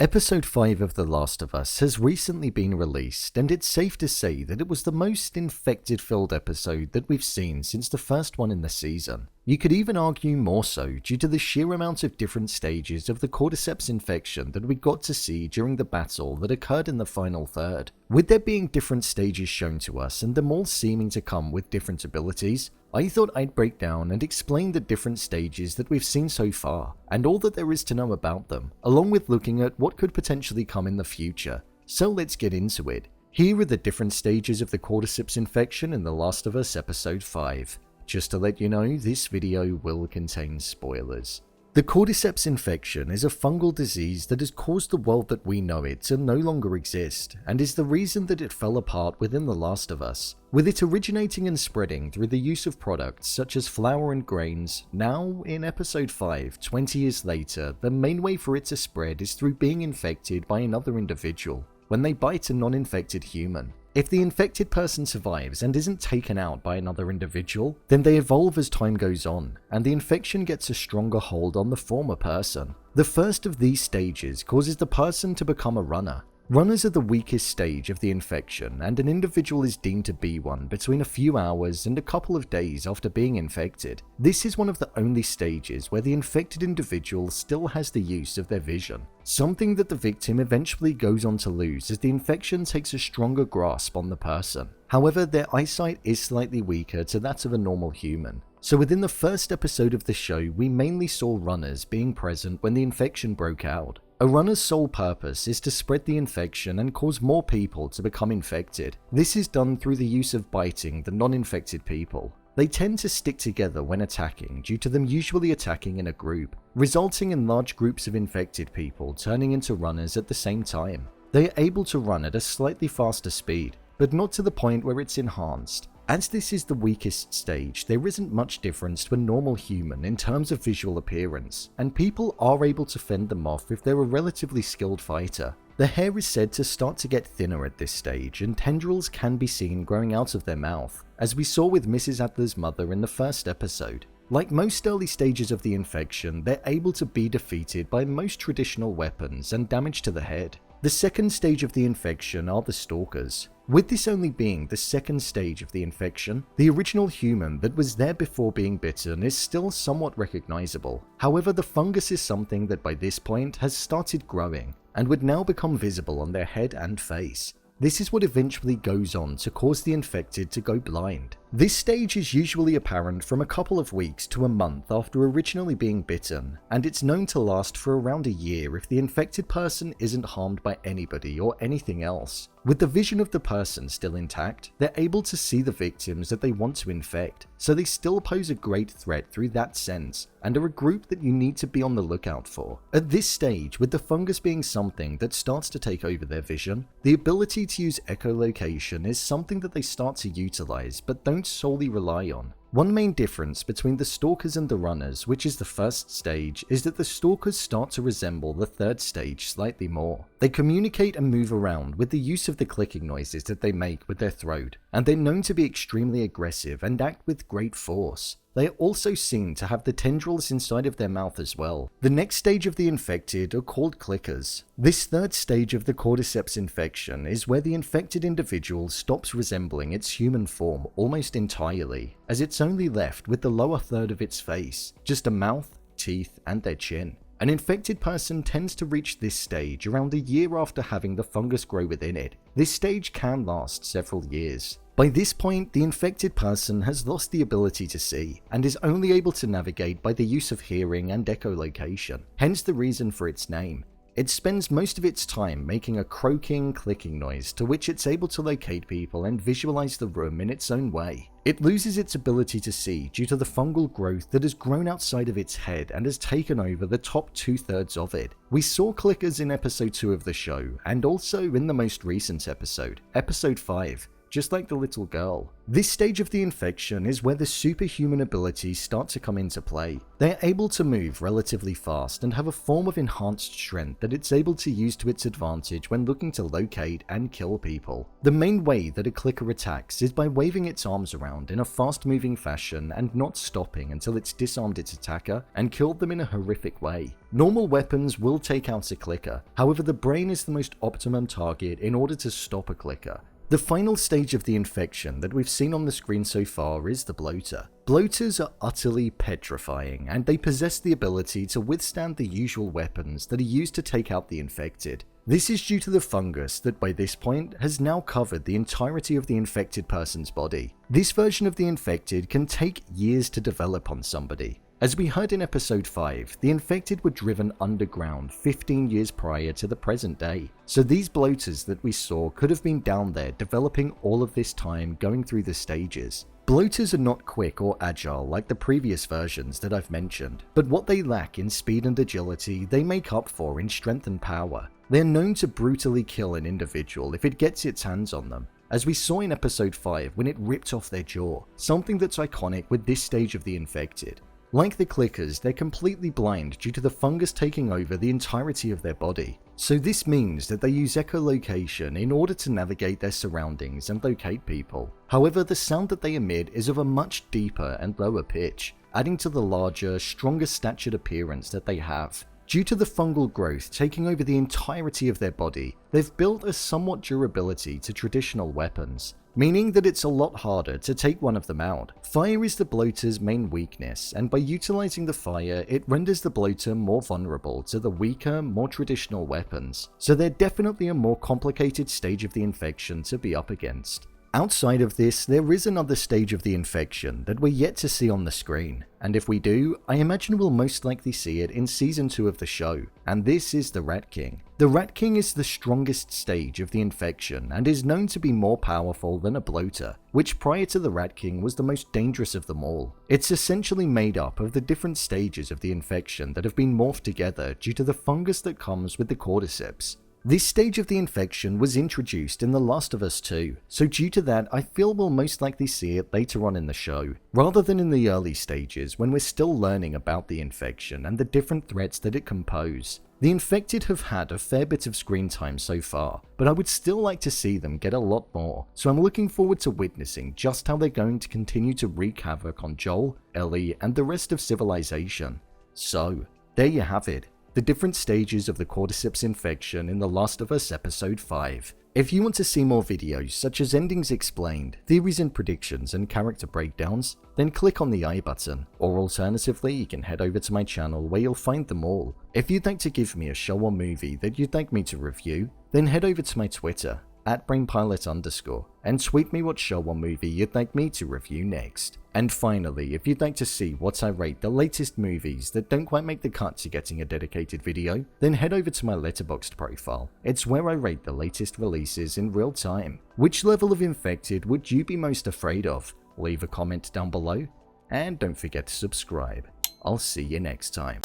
Episode 5 of The Last of Us has recently been released, and it's safe to say that it was the most infected-filled episode that we've seen since the first one in the season. You could even argue more so due to the sheer amount of different stages of the Cordyceps infection that we got to see during the battle that occurred in the final third. With there being different stages shown to us and them all seeming to come with different abilities, I thought I'd break down and explain the different stages that we've seen so far, and all that there is to know about them, along with looking at what could potentially come in the future. So let's get into it. Here are the different stages of the Cordyceps infection in The Last of Us Episode 5. Just to let you know, this video will contain spoilers. The Cordyceps infection is a fungal disease that has caused the world that we know it to no longer exist, and is the reason that it fell apart within The Last of Us, with it originating and spreading through the use of products such as flour and grains. Now, in Episode 5, 20 years later, the main way for it to spread is through being infected by another individual, when they bite a non-infected human. If the infected person survives and isn't taken out by another individual, then they evolve as time goes on, and the infection gets a stronger hold on the former person. The first of these stages causes the person to become a runner. Runners are the weakest stage of the infection, and an individual is deemed to be one between a few hours and a couple of days after being infected. This is one of the only stages where the infected individual still has the use of their vision, something that the victim eventually goes on to lose as the infection takes a stronger grasp on the person. However, their eyesight is slightly weaker to that of a normal human. So within the first episode of the show, we mainly saw runners being present when the infection broke out. A runner's sole purpose is to spread the infection and cause more people to become infected. This is done through the use of biting the non-infected people. They tend to stick together when attacking due to them usually attacking in a group, resulting in large groups of infected people turning into runners at the same time. They are able to run at a slightly faster speed, but not to the point where it's enhanced. As this is the weakest stage, there isn't much difference to a normal human in terms of visual appearance, and people are able to fend them off if they're a relatively skilled fighter. The hair is said to start to get thinner at this stage, and tendrils can be seen growing out of their mouth, as we saw with Mrs. Adler's mother in the first episode. Like most early stages of the infection, they're able to be defeated by most traditional weapons and damage to the head. The second stage of the infection are the Stalkers. With this only being the second stage of the infection, the original human that was there before being bitten is still somewhat recognizable. However, the fungus is something that by this point has started growing and would now become visible on their head and face. This is what eventually goes on to cause the infected to go blind. This stage is usually apparent from a couple of weeks to a month after originally being bitten, and it's known to last for around a year if the infected person isn't harmed by anybody or anything else. With the vision of the person still intact, they're able to see the victims that they want to infect, so they still pose a great threat through that sense, and are a group that you need to be on the lookout for. At this stage, with the fungus being something that starts to take over their vision, the ability to use echolocation is something that they start to utilize, but don't solely rely on. One main difference between the Stalkers and the Runners, which is the first stage, is that the Stalkers start to resemble the third stage slightly more. They communicate and move around with the use of the clicking noises that they make with their throat, and they're known to be extremely aggressive and act with great force. They are also seen to have the tendrils inside of their mouth as well. The next stage of the infected are called clickers. This third stage of the Cordyceps infection is where the infected individual stops resembling its human form almost entirely, as it's only left with the lower third of its face, just a mouth, teeth, and their chin. An infected person tends to reach this stage around a year after having the fungus grow within it. This stage can last several years. By this point, the infected person has lost the ability to see, and is only able to navigate by the use of hearing and echolocation, hence the reason for its name. It spends most of its time making a croaking, clicking noise to which it's able to locate people and visualize the room in its own way. It loses its ability to see due to the fungal growth that has grown outside of its head and has taken over the top 2/3 of it. We saw clickers in episode 2 of the show, and also in the most recent episode, episode 5. just like the little girl. This stage of the infection is where the superhuman abilities start to come into play. They are able to move relatively fast and have a form of enhanced strength that it's able to use to its advantage when looking to locate and kill people. The main way that a clicker attacks is by waving its arms around in a fast-moving fashion and not stopping until it's disarmed its attacker and killed them in a horrific way. Normal weapons will take out a clicker, however the brain is the most optimum target in order to stop a clicker. The final stage of the infection that we've seen on the screen so far is the bloater. Bloaters are utterly petrifying, and they possess the ability to withstand the usual weapons that are used to take out the infected. This is due to the fungus that by this point has now covered the entirety of the infected person's body. This version of the infected can take years to develop on somebody. As we heard in episode 5, the infected were driven underground 15 years prior to the present day, so these bloaters that we saw could have been down there developing all of this time going through the stages. Bloaters are not quick or agile like the previous versions that I've mentioned, but what they lack in speed and agility they make up for in strength and power. They're known to brutally kill an individual if it gets its hands on them, as we saw in episode 5 when it ripped off their jaw, something that's iconic with this stage of the infected. Like the clickers, they're completely blind due to the fungus taking over the entirety of their body, so this means that they use echolocation in order to navigate their surroundings and locate people. However, the sound that they emit is of a much deeper and lower pitch, adding to the larger, stronger statured appearance that they have. Due to the fungal growth taking over the entirety of their body, they've built a somewhat durability to traditional weapons, meaning that it's a lot harder to take one of them out. Fire is the bloater's main weakness, and by utilizing the fire, it renders the bloater more vulnerable to the weaker, more traditional weapons, so they're definitely a more complicated stage of the infection to be up against. Outside of this, there is another stage of the infection that we're yet to see on the screen, and if we do, I imagine we'll most likely see it in season 2 of the show, and this is the Rat King. The Rat King is the strongest stage of the infection and is known to be more powerful than a bloater, which prior to the Rat King was the most dangerous of them all. It's essentially made up of the different stages of the infection that have been morphed together due to the fungus that comes with the Cordyceps. This stage of the infection was introduced in The Last of Us 2, so due to that I feel we'll most likely see it later on in the show, rather than in the early stages when we're still learning about the infection and the different threats that it can pose. The infected have had a fair bit of screen time so far, but I would still like to see them get a lot more, so I'm looking forward to witnessing just how they're going to continue to wreak havoc on Joel, Ellie, and the rest of civilization. So, there you have it. The different stages of the Cordyceps infection in The Last of Us Episode 5. If you want to see more videos such as endings explained, theories and predictions, and character breakdowns, then click on the I button, or alternatively you can head over to my channel where you'll find them all. If you'd like to give me a show or movie that you'd like me to review, then head over to my Twitter, @brainpilot_, and tweet me what show or movie you'd like me to review next. And finally, if you'd like to see what I rate the latest movies that don't quite make the cut to getting a dedicated video, then head over to my Letterboxd profile. It's where I rate the latest releases in real time. Which level of infected would you be most afraid of? Leave a comment down below, and don't forget to subscribe. I'll see you next time.